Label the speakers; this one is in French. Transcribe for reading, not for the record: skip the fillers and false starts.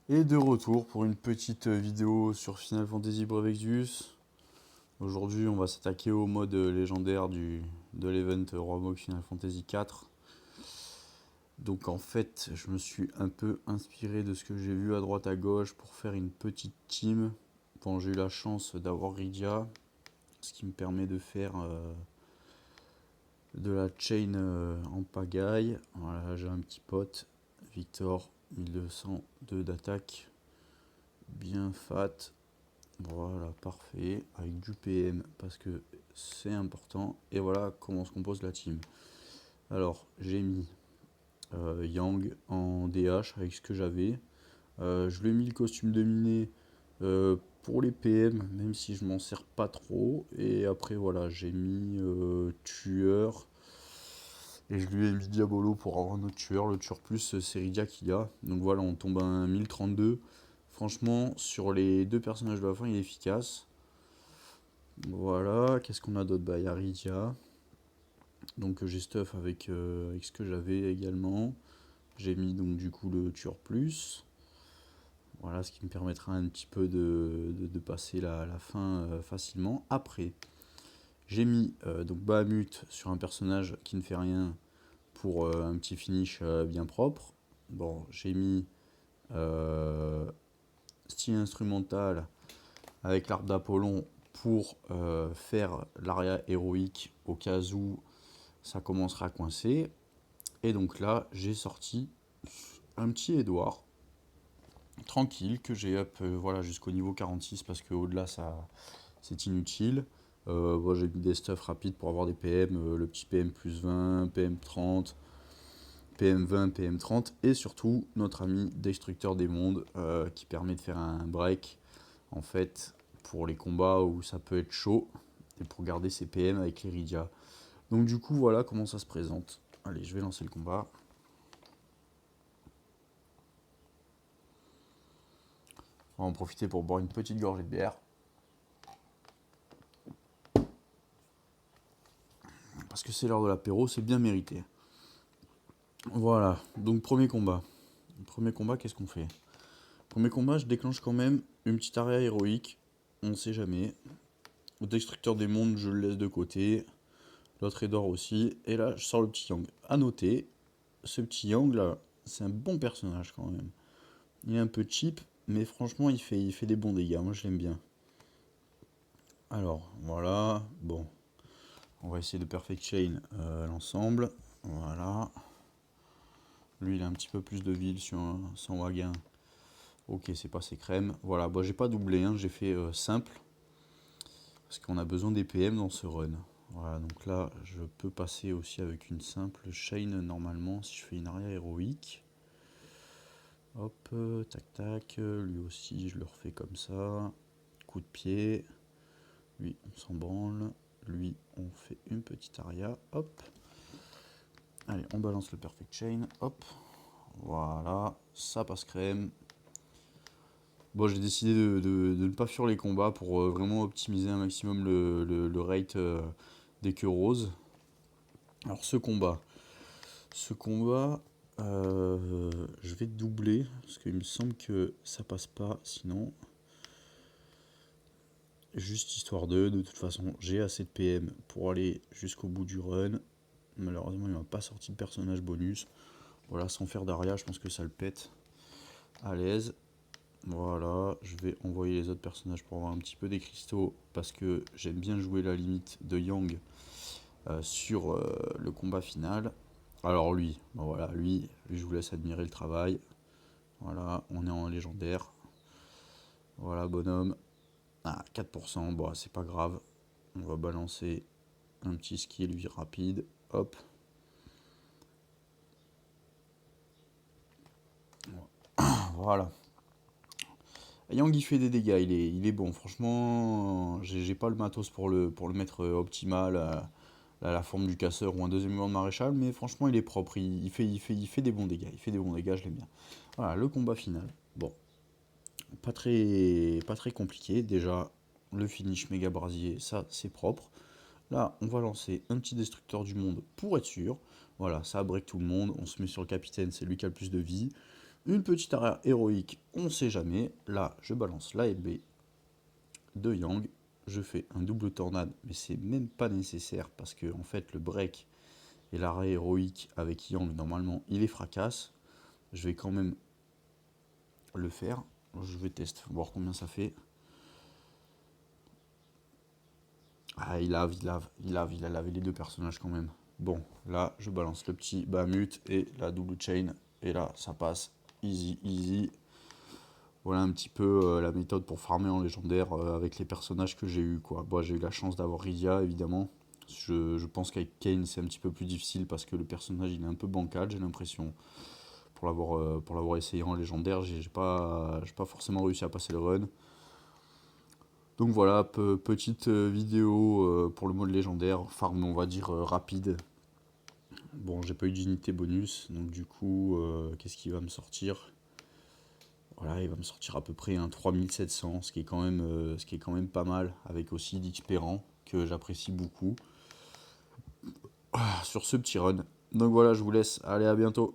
Speaker 1: Et de retour pour une petite vidéo sur Final Fantasy Brave Exvius. Aujourd'hui, on va s'attaquer au mode légendaire de l'event Roi Mog Final Fantasy IV. Donc en fait, je me suis un peu inspiré de ce que j'ai vu à droite à gauche pour faire une petite team. Bon, j'ai eu la chance d'avoir Rydia, ce qui me permet de faire de la chain en pagaille. Voilà, j'ai un petit pote, Victor, 1202 d'attaque, bien fat. Voilà, parfait. Avec du PM parce que c'est important. Et voilà comment se compose la team. Alors, j'ai mis Yang en DH avec ce que j'avais. Je lui ai mis le costume de miné pour les PM, même si je m'en sers pas trop. Et après, voilà, j'ai mis tueur. Et je lui ai mis Diabolo pour avoir notre tueur. Le tueur plus, c'est Rydia qu'il y a. Donc voilà, on tombe à un 1032. Franchement, sur les deux personnages de la fin, il est efficace. Voilà, qu'est-ce qu'on a d'autre? Bah, il y a Rydia. Donc j'ai stuff avec ce que j'avais également. J'ai mis donc du coup le tueur plus. Voilà, ce qui me permettra un petit peu de passer la fin facilement. Après, j'ai mis donc Bahamut sur un personnage qui ne fait rien pour un petit finish bien propre. Bon, j'ai mis style instrumental avec l'arbre d'Apollon pour faire l'aria héroïque au cas où ça commencera à coincer. Et donc là, j'ai sorti un petit Edouard, tranquille, que j'ai up voilà, jusqu'au niveau 46 parce qu'au-delà, ça c'est inutile. Bon, j'ai mis des stuffs rapides pour avoir des PM, le petit PM plus 20, PM 30, PM 20, PM 30, et surtout notre ami Destructeur des Mondes qui permet de faire un break en fait pour les combats où ça peut être chaud et pour garder ses PM avec les Rydia. Donc du coup voilà comment ça se présente. Allez, je vais lancer le combat. On va en profiter pour boire une petite gorgée de bière. Parce que c'est l'heure de l'apéro, c'est bien mérité. Voilà, donc premier combat. Premier combat, qu'est-ce qu'on fait? Premier combat, je déclenche quand même une petite aria héroïque. On ne sait jamais. Au Destructeur des Mondes, je le laisse de côté. L'autre est d'or aussi. Et là, je sors le petit Yang. A noter, ce petit Yang là, c'est un bon personnage quand même. Il est un peu cheap, mais franchement, il fait des bons dégâts. Moi, je l'aime bien. Alors, voilà. Bon, on va essayer de Perfect Chain l'ensemble. Voilà. Lui, il a un petit peu plus de ville sur son wagon. Ok, c'est passé crème. Voilà, bon, j'ai pas doublé, hein, j'ai fait simple. Parce qu'on a besoin des PM dans ce run. Voilà, donc là, je peux passer aussi avec une simple chain normalement si je fais une arrière héroïque. Hop, tac tac. Lui aussi, je le refais comme ça. Coup de pied. Lui, on s'en branle. Lui, on fait une petite aria. Hop. Allez, on balance le perfect chain. Hop. Voilà, ça passe crème. Bon, j'ai décidé de ne pas fuir les combats pour vraiment optimiser un maximum le rate des queues roses. Alors ce combat, je vais doubler parce qu'il me semble que ça passe pas sinon. Juste histoire de toute façon, j'ai assez de PM pour aller jusqu'au bout du run. Malheureusement, il m'a pas sorti de personnage bonus. Voilà, sans faire d'aria, je pense que ça le pète à l'aise. Voilà, je vais envoyer les autres personnages pour avoir un petit peu des cristaux parce que j'aime bien jouer la limite de Yang sur le combat final. Alors lui, ben voilà, lui, je vous laisse admirer le travail. Voilà, on est en légendaire. Voilà, bonhomme. Ah, 4%, bon, c'est pas grave. On va balancer un petit skill lui rapide. Hop. Voilà. Yang il fait des dégâts, il est bon. Franchement, j'ai pas le matos pour le mettre optimal à la forme du casseur ou un deuxième moment de maréchal, mais franchement il est propre, il fait des bons dégâts, il fait des bons dégâts, je l'aime bien. Voilà, le combat final. Bon, pas très compliqué. Déjà, le finish méga brasier, ça c'est propre. Là, on va lancer un petit destructeur du monde pour être sûr. Voilà, ça break tout le monde. On se met sur le capitaine, c'est lui qui a le plus de vie. Une petite arrière héroïque, on sait jamais. Là, je balance la LB de Yang. Je fais un double tornade, mais c'est même pas nécessaire parce que en fait le break et l'arrêt héroïque avec Yang, normalement, il les fracasse. Je vais quand même le faire. Je vais tester, voir combien ça fait. Ah, il a lavé les deux personnages quand même. Bon, là, je balance le petit Bahamut et la double chain. Et là, ça passe easy, easy. Voilà un petit peu la méthode pour farmer en légendaire avec les personnages que j'ai eu quoi. Bon, j'ai eu la chance d'avoir Rydia évidemment. Je pense qu'avec Kayn c'est un petit peu plus difficile parce que le personnage il est un peu bancal, j'ai l'impression. Pour l'avoir essayé en légendaire, j'ai pas forcément réussi à passer le run. Donc voilà, petite vidéo pour le mode légendaire, farm on va dire rapide. Bon, j'ai pas eu d'unité bonus, donc du coup, qu'est-ce qui va me sortir? Voilà, il va me sortir à peu près un 3700, ce qui est quand même pas mal, avec aussi l'Xpérant, que j'apprécie beaucoup, sur ce petit run. Donc voilà, je vous laisse, allez à bientôt.